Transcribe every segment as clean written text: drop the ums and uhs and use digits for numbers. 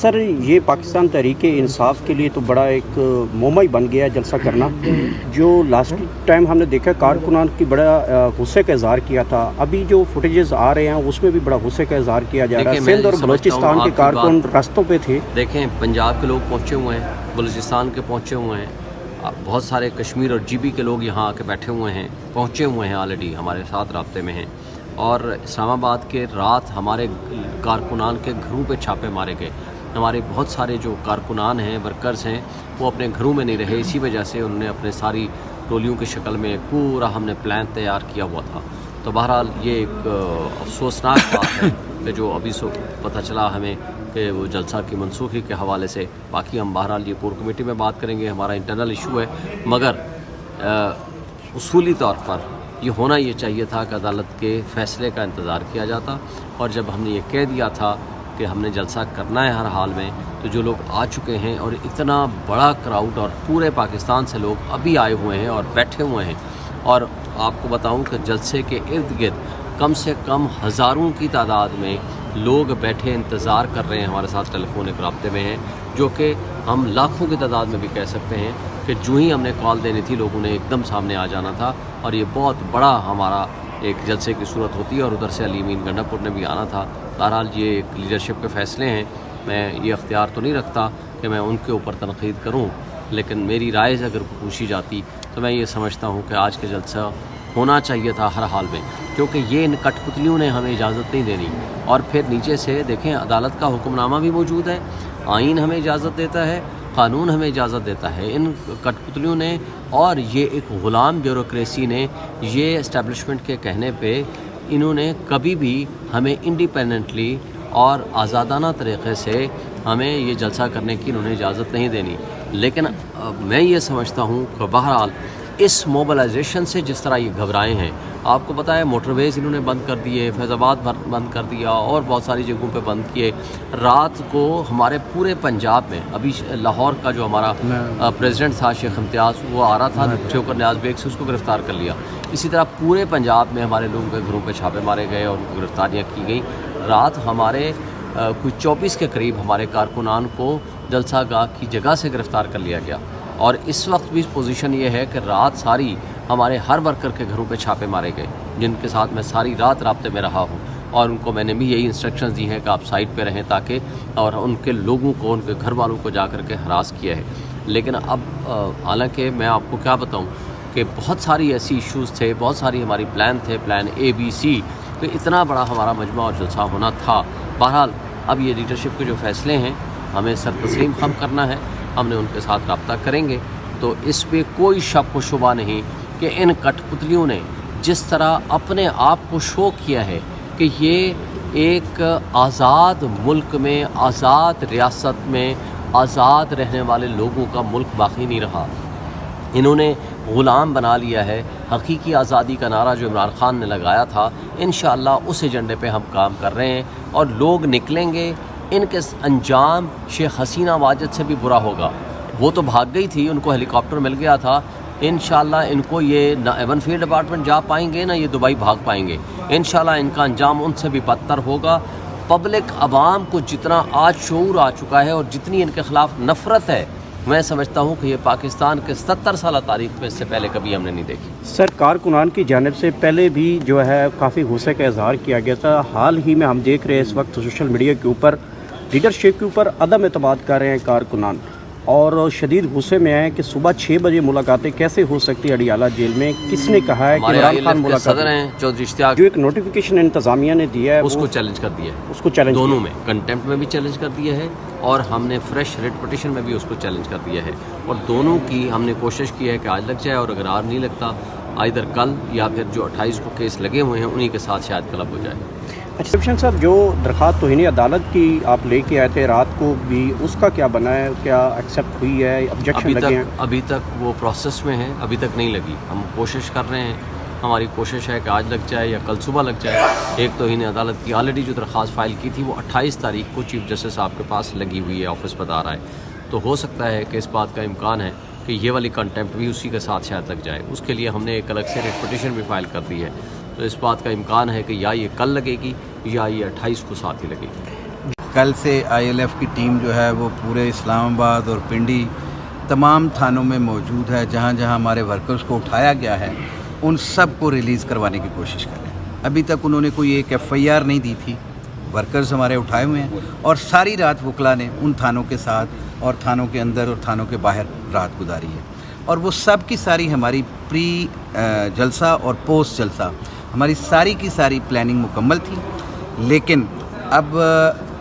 سر یہ پاکستان تحریک انصاف کے لیے تو بڑا ایک مومع بن گیا ہے جلسہ کرنا، جو لاسٹ ٹائم ہم نے دیکھا کارکنان کی بڑا غصے کا اظہار کیا تھا. ابھی جو فوٹیجز آ رہے ہیں اس میں بھی بڑا غصے کا اظہار کیا جا رہا ہے. سندھ اور بلوچستان کے کارکن راستوں پہ تھے. دیکھیں پنجاب کے لوگ پہنچے ہوئے ہیں، بلوچستان کے پہنچے ہوئے ہیں، بہت سارے کشمیر اور جی بی کے لوگ یہاں آ کے بیٹھے ہوئے ہیں، پہنچے ہوئے ہیں، آلریڈی ہمارے ساتھ رابطے میں ہیں. اور اسلام آباد کے رات ہمارے کارکنان کے گھروں پہ چھاپے مارے گئے. ہمارے بہت سارے جو کارکنان ہیں، ورکرز ہیں، وہ اپنے گھروں میں نہیں رہے. اسی وجہ سے انہوں نے اپنے ساری ٹولیوں کی شکل میں پورا ہم نے پلان تیار کیا ہوا تھا. تو بہرحال یہ ایک افسوسناک بات ہے کہ جو ابھی پتہ چلا ہمیں کہ وہ جلسہ کی منسوخی کے حوالے سے. باقی ہم بہرحال یہ کور کمیٹی میں بات کریں گے، ہمارا انٹرنل ایشو ہے، مگر اصولی طور پر یہ ہونا یہ چاہیے تھا کہ عدالت کے فیصلے کا انتظار کیا جاتا. اور جب ہم نے یہ کہہ دیا تھا کہ ہم نے جلسہ کرنا ہے ہر حال میں، تو جو لوگ آ چکے ہیں اور اتنا بڑا کراؤڈ اور پورے پاکستان سے لوگ ابھی آئے ہوئے ہیں اور بیٹھے ہوئے ہیں. اور آپ کو بتاؤں کہ جلسے کے ارد گرد کم سے کم ہزاروں کی تعداد میں لوگ بیٹھے انتظار کر رہے ہیں، ہمارے ساتھ ٹیلی فونک رابطے میں ہیں، جو کہ ہم لاکھوں کی تعداد میں بھی کہہ سکتے ہیں کہ جو ہی ہم نے کال دینی تھی لوگوں نے ایک دم سامنے آ جانا تھا. اور یہ بہت بڑا ہمارا ایک جلسے کی صورت ہوتی ہے، اور ادھر سے علی امین گنڈا پور نے بھی آنا تھا. بہرحال یہ ایک لیڈرشپ کے فیصلے ہیں، میں یہ اختیار تو نہیں رکھتا کہ میں ان کے اوپر تنقید کروں، لیکن میری رائے اگر پوچھی جاتی تو میں یہ سمجھتا ہوں کہ آج کا جلسہ ہونا چاہیے تھا ہر حال میں، کیونکہ یہ ان کٹ پتلیوں نے ہمیں اجازت نہیں دینی. اور پھر نیچے سے دیکھیں عدالت کا حکم نامہ بھی موجود ہے، آئین ہمیں اجازت دیتا ہے، قانون ہمیں اجازت دیتا ہے. ان کٹ پتلیوں نے اور یہ ایک غلام بیوروکریسی نے یہ اسٹیبلشمنٹ کے کہنے پہ انہوں نے کبھی بھی ہمیں انڈیپینڈنٹلی اور آزادانہ طریقے سے ہمیں یہ جلسہ کرنے کی انہوں نے اجازت نہیں دینی. لیکن میں یہ سمجھتا ہوں کہ بہرحال اس موبلائزیشن سے جس طرح یہ گھبرائے ہیں، آپ کو پتہ ہے موٹر ویز انہوں نے بند کر دیے، فیض آباد بند کر دیا اور بہت ساری جگہوں پہ بند کیے. رات کو ہمارے پورے پنجاب میں ابھی لاہور کا جو ہمارا پریزیڈنٹ تھا شیخ امتیاز، وہ آ رہا تھا ٹھوکر نیاز بیگ سے، اس کو گرفتار کر لیا. اسی طرح پورے پنجاب میں ہمارے لوگوں کے گھروں پہ چھاپے مارے گئے اور ان کو گرفتاریاں کی گئیں. رات ہمارے کوئی 24 کے قریب ہمارے کارکنان کو جلسہ گاہ کی جگہ سے گرفتار کر لیا گیا. اور اس وقت بھی پوزیشن یہ ہے کہ رات ساری ہمارے ہر ورکر کے گھروں پہ چھاپے مارے گئے، جن کے ساتھ میں ساری رات رابطے میں رہا ہوں. اور ان کو میں نے بھی یہی انسٹرکشنز دی ہیں کہ آپ سائٹ پہ رہیں تاکہ، اور ان کے لوگوں کو، ان کے گھر والوں کو جا کر کے ہراس کیا ہے. لیکن اب حالانکہ میں آپ کو کیا بتاؤں کہ بہت ساری ایسی ایشوز تھے، بہت ساری ہماری پلان تھے، پلان ABC، تو اتنا بڑا ہمارا مجمع اور جلسہ ہونا تھا. بہرحال اب یہ لیڈرشپ کے جو فیصلے ہیں ہمیں سر تسلیم خم کرنا ہے، ہم نے ان کے ساتھ رابطہ کریں گے. تو اس پہ کوئی شک و شبہ نہیں کہ ان کٹ پتلیوں نے جس طرح اپنے آپ کو شو کیا ہے کہ یہ ایک آزاد ملک میں، آزاد ریاست میں آزاد رہنے والے لوگوں کا ملک باقی نہیں رہا. انہوں نے غلام بنا لیا ہے. حقیقی آزادی کا نعرہ جو عمران خان نے لگایا تھا، انشاءاللہ اس ایجنڈے پہ ہم کام کر رہے ہیں، اور لوگ نکلیں گے. ان کے انجام شیخ حسینہ واجد سے بھی برا ہوگا. وہ تو بھاگ گئی تھی، ان کو ہیلی کاپٹر مل گیا تھا. انشاءاللہ ان کو یہ نہ ایون فیلڈ ڈپارٹمنٹ جا پائیں گے، نہ یہ دبئی بھاگ پائیں گے. انشاءاللہ ان کا انجام ان سے بھی بدتر ہوگا. پبلک عوام کو جتنا آج شعور آ چکا ہے اور جتنی ان کے خلاف نفرت ہے، میں سمجھتا ہوں کہ یہ پاکستان کے 70 سالہ تاریخ میں اس سے پہلے کبھی ہم نے نہیں دیکھی. سر کارکنان کی جانب سے پہلے بھی جو ہے کافی غصے کا اظہار کیا گیا تھا. حال ہی میں ہم دیکھ رہے ہیں اس وقت سوشل میڈیا کے اوپر لیڈرشپ کے اوپر عدم اعتماد کر رہے ہیں کارکنان، اور شدید غصے میں ہیں کہ صبح 6 بجے ملاقاتیں کیسے ہو سکتی ہے اڈیالہ جیل میں. کس نے کہا ہے کہ عمران خان ملاقات صدر ہیں چودھری اشتیاق، جو ایک نوٹیفیکیشن انتظامیہ نے دیا ہے اس کو چیلنج کر دیا ہے. اس کو چیلنج دونوں میں، کنٹمپٹ میں بھی چیلنج کر دیا ہے، اور ہم نے فریش ریٹ پٹیشن میں بھی اس کو چیلنج کر دیا ہے. اور دونوں کی ہم نے کوشش کی ہے کہ آج لگ جائے، اور اگر آج نہیں لگتا ادھر کل یا پھر جو 28 کو کیس لگے ہوئے ہیں انہی کے ساتھ شاید کلب ہو جائے. اچھا صاحب، جو درخواست توہین عدالت کی آپ لے کے آئے تھے رات کو بھی، اس کا کیا بنا ہے؟ کیا ایکسیپٹ ہوئی ہے؟ آبجیکشن لگے ہیں؟ ابھی تک وہ پروسیس میں ہے، ابھی تک نہیں لگی. ہم کوشش کر رہے ہیں، ہماری کوشش ہے کہ آج لگ جائے یا کل صبح لگ جائے. ایک توہین عدالت کی آلریڈی جو درخواست فائل کی تھی وہ 28 تاریخ کو چیف جسٹس صاحب کے پاس لگی ہوئی ہے، آفس بتا رہا ہے. تو ہو سکتا ہے کہ اس بات کا امکان ہے کہ یہ والی کنٹمپٹ بھی اسی کے ساتھ شاید لگ جائے. اس کے لیے ہم نے ایک الگ سے ریٹ پٹیشن بھی فائل کر دی ہے. تو اس بات کا امکان ہے کہ یا یہ کل لگے گی یا یہ 28 کو ساتھ ہی لگے گی. کل سے ILF کی ٹیم جو ہے وہ پورے اسلام آباد اور پنڈی تمام تھانوں میں موجود ہے. جہاں جہاں ہمارے ورکرز کو اٹھایا گیا ہے ان سب کو ریلیز کروانے کی کوشش کر رہے ہیں. ابھی تک انہوں نے کوئی ایک FIR نہیں دی تھی. ورکرز ہمارے اٹھائے ہوئے ہیں اور ساری رات وکلا نے ان تھانوں کے ساتھ اور تھانوں کے اندر اور تھانوں کے باہر رات گزاری ہے. اور وہ سب کی ساری ہماری پری جلسہ اور پوسٹ جلسہ ہماری ساری کی ساری پلاننگ مکمل تھی. لیکن اب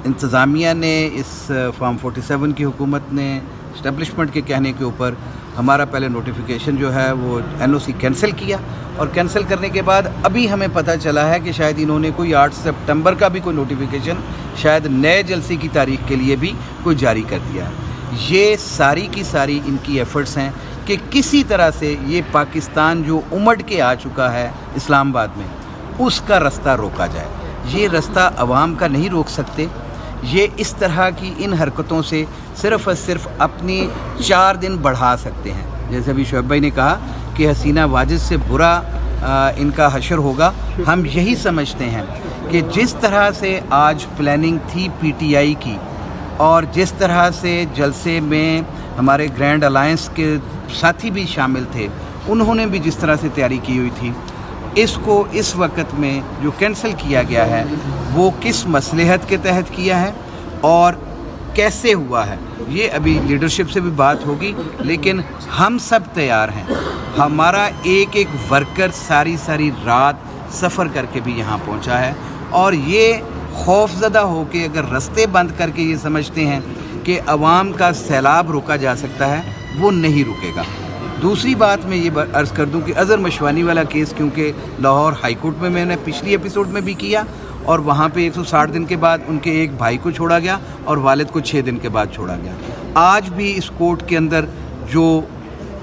انتظامیہ نے اس فارم 47 کی حکومت نے اسٹیبلشمنٹ کے کہنے کے اوپر ہمارا پہلے نوٹیفیکیشن جو ہے وہ NOC کینسل کیا. اور کینسل کرنے کے بعد ابھی ہمیں پتہ چلا ہے کہ شاید انہوں نے کوئی 8 سپٹمبر کا بھی کوئی نوٹیفیکیشن شاید نئے جلسے کی تاریخ کے لیے بھی کوئی جاری کر دیا ہے. یہ ساری کی ساری ان کی ایفرٹس ہیں کہ کسی طرح سے یہ پاکستان جو امڑ کے آ چکا ہے اسلام آباد میں اس کا رستہ روکا جائے. یہ رستہ عوام کا نہیں روک سکتے. یہ اس طرح کی ان حرکتوں سے صرف اور صرف اپنی 4 دن بڑھا سکتے ہیں. جیسے ابھی شعیب بھائی نے کہا کہ حسینہ واجد سے برا ان کا حشر ہوگا. ہم یہی سمجھتے ہیں کہ جس طرح سے آج پلاننگ تھی PTI کی اور جس طرح سے جلسے میں ہمارے گرینڈ الائنس کے ساتھی بھی شامل تھے انہوں نے بھی جس طرح سے تیاری کی ہوئی تھی اس کو اس وقت میں جو کینسل کیا گیا ہے وہ کس مصلحت کے تحت کیا ہے اور کیسے ہوا ہے یہ ابھی لیڈرشپ سے بھی بات ہوگی. لیکن ہم سب تیار ہیں. ہمارا ایک ایک ورکر ساری رات سفر کر کے بھی یہاں پہنچا ہے اور یہ خوف زدہ ہو کے اگر رستے بند کر کے یہ سمجھتے ہیں کہ عوام کا سیلاب روکا جا سکتا ہے وہ نہیں رکے گا. دوسری بات میں یہ عرض کر دوں کہ اظہر مشوانی والا کیس کیونکہ لاہور ہائی کورٹ میں نے پچھلی ایپیسوڈ میں بھی کیا اور وہاں پہ 160 دن کے بعد ان کے ایک بھائی کو چھوڑا گیا اور والد کو 6 دن کے بعد چھوڑا گیا. آج بھی اس کورٹ کے اندر جو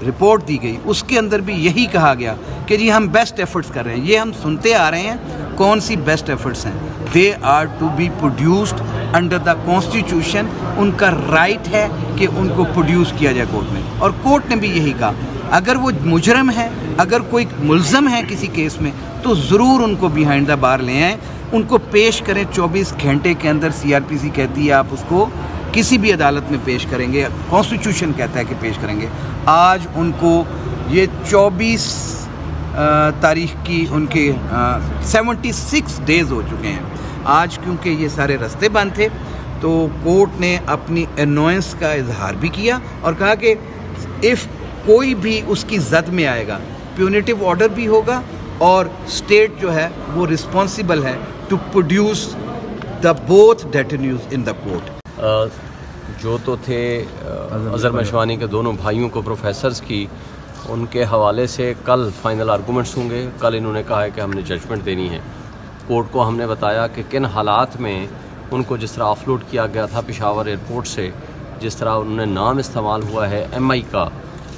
رپورٹ دی گئی اس کے اندر بھی یہی کہا گیا کہ جی ہم بیسٹ ایفرٹس کر رہے ہیں. یہ ہم سنتے آ رہے ہیں. کون سی بیسٹ ایفرٹس ہیں؟ They are to be produced under the constitution. ان کا رائٹ ہے کہ ان کو پروڈیوس کیا جائے کورٹ میں. اور کورٹ نے بھی یہی کہا اگر وہ مجرم ہے اگر کوئی ملزم ہے کسی کیس میں تو ضرور ان کو بیہائنڈ دا بار لے آئیں. ان کو پیش کریں 24 گھنٹے کے اندر. CRPC کہتی ہے آپ اس کو کسی بھی عدالت میں پیش کریں گے. کانسٹیٹیوشن کہتا ہے کہ پیش کریں گے. آج ان کو یہ 24 تاریخ کی ان کے 76 ڈیز ہو چکے ہیں. آج کیونکہ یہ سارے رستے بند تھے تو کورٹ نے اپنی انوائنس کا اظہار بھی کیا اور کہا کہ اف کوئی بھی اس کی زد میں آئے گا پیونیٹیو آرڈر بھی ہوگا اور اسٹیٹ جو ہے وہ رسپانسیبل ہے to produce the both detenues in the court. جو تو تھے اظہر مشوانی کے دونوں بھائیوں کو پروفیسرز کی ان کے حوالے سے کل فائنل آرگومنٹس ہوں گے. کل انہوں نے کہا ہے کہ ہم نے ججمنٹ دینی ہے. کورٹ کو ہم نے بتایا کہ کن حالات میں ان کو جس طرح آف لوڈ کیا گیا تھا پشاور ایئرپورٹ سے, جس طرح انہوں نے نام استعمال ہوا ہے MI کا,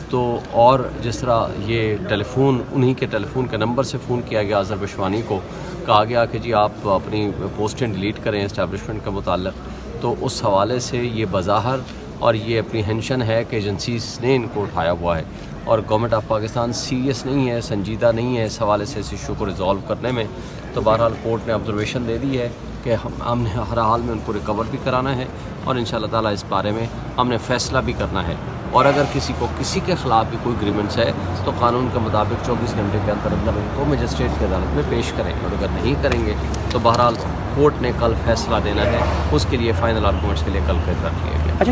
تو اور جس طرح یہ ٹیلیفون انہی کے ٹیلیفون کے نمبر سے فون کیا گیا اظہر مشوانی کو, کہا گیا کہ جی آپ اپنی پوسٹیں ڈیلیٹ کریں اسٹیبلشمنٹ کے متعلق. تو اس حوالے سے یہ بظاہر اور یہ اپریہنشن ہے کہ ایجنسیز نے ان کو اٹھایا ہوا ہے اور گورنمنٹ آف پاکستان سیریس نہیں ہے, سنجیدہ نہیں ہے اس حوالے سے اس ایشو کو ریزالو کرنے میں. تو بہرحال کورٹ نے آبزرویشن دے دی ہے کہ ہم نے ہر حال میں ان کو ریکور بھی کرانا ہے اور انشاءاللہ تعالیٰ اس بارے میں ہم نے فیصلہ بھی کرنا ہے. اور اگر کسی کو کسی کے خلاف بھی کوئی گریونس ہے تو قانون کے مطابق 24 گھنٹے کے اندر اندر ان کو مجسٹریٹ کی عدالت میں پیش کریں. اور اگر نہیں کریں گے تو بہرحال کورٹ نے کل فیصلہ دینا ہے. اس کے لیے فائنل آرگومنٹس کے لیے کل رکھ لیا گیا. اچھا